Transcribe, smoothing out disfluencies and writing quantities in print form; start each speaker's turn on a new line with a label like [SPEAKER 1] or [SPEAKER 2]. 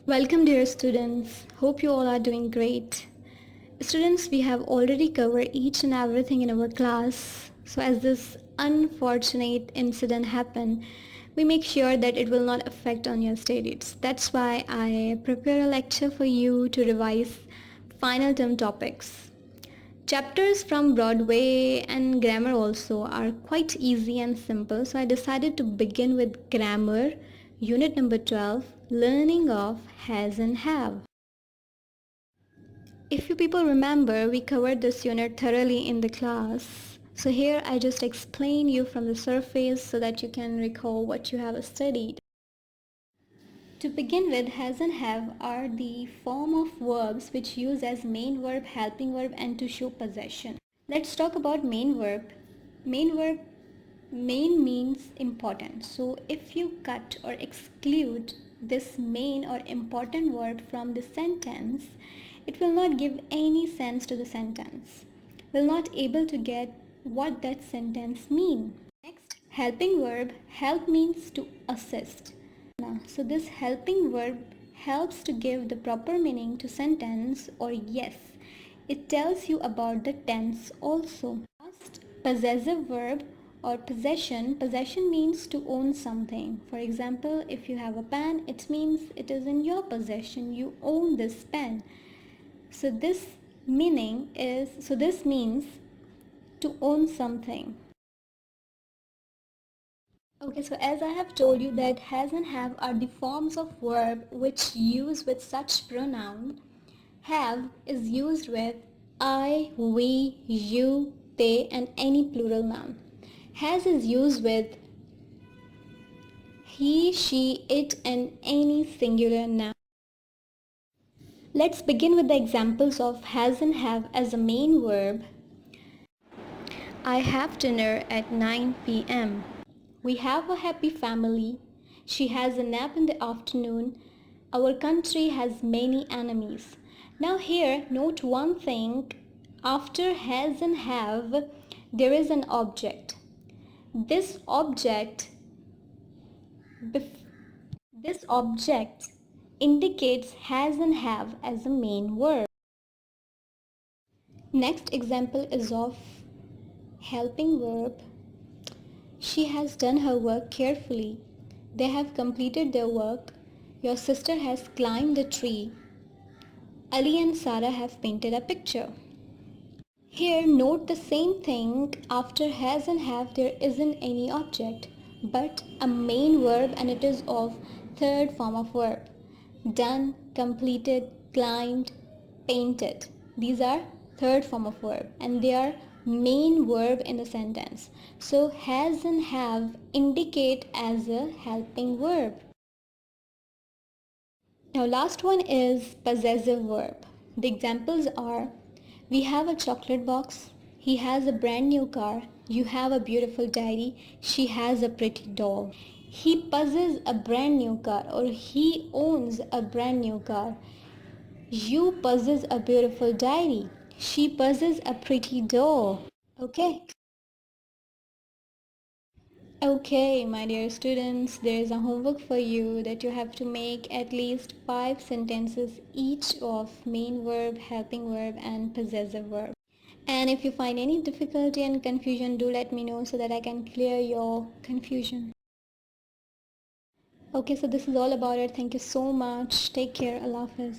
[SPEAKER 1] Welcome dear students. Hope you all are doing great. Students, we have already covered each and everything in our class. So as this unfortunate incident happened, we make sure that it will not affect on your studies. That's why I prepare a lecture for you to revise final term topics. Chapters from Broadway and grammar also are quite easy and simple, so I decided to begin with grammar, unit number 12, learning of has and have. If you people remember, we covered this unit thoroughly in the class. So here I just explain you from the surface so that you can recall what you have studied. To begin with, has and have are the form of verbs which use as main verb, helping verb and to show possession. Let's talk about main verb. Main verb, main means important. So if you cut or exclude this main or important word from the sentence, it will not give any sense to the sentence. Will not able to get what that sentence mean. Next, helping verb. Help means to assist. So this helping verb helps to give the proper meaning to sentence or yes. It tells you about the tense also. Last, possessive verb or possession. Possession means to own something. For example, if you have a pen, it means it is in your possession. You own this pen. So this means to own something. Okay, so as I have told you that has and have are the forms of verb which use with such pronoun. Have is used with I, we, you, they and any plural noun. Has is used with he, she, it and any singular noun. Let's begin with the examples of has and have as a main verb. I have dinner at 9 p.m. We have a happy family. She has a nap in the afternoon. Our country has many enemies. Now here, note one thing. After has and have, there is an object. This object, this object indicates has and have as a main verb. Next example is of helping verb. She has done her work carefully. They have completed their work. Your sister has climbed the tree. Ali and Sarah have painted a picture. Here note the same thing. After has and have there isn't any object but a main verb and it is of third form of verb. Done, completed, climbed, painted. These are third form of verb and they are main verb in the sentence. So has and have indicate as a helping verb. Now last one is possessive verb. The examples are we have a chocolate box, he has a brand new car, you have a beautiful diary, she has a pretty doll. He possesses a brand new car or he owns a brand new car. You possess a beautiful diary. She possesses a pretty doll. Okay. Okay, my dear students, there is a homework for you that you have to make at least 5 sentences each of main verb, helping verb and possessive verb. And if you find any difficulty and confusion, do let me know so that I can clear your confusion. Okay, so this is all about it. Thank you so much. Take care. Allah Hafiz.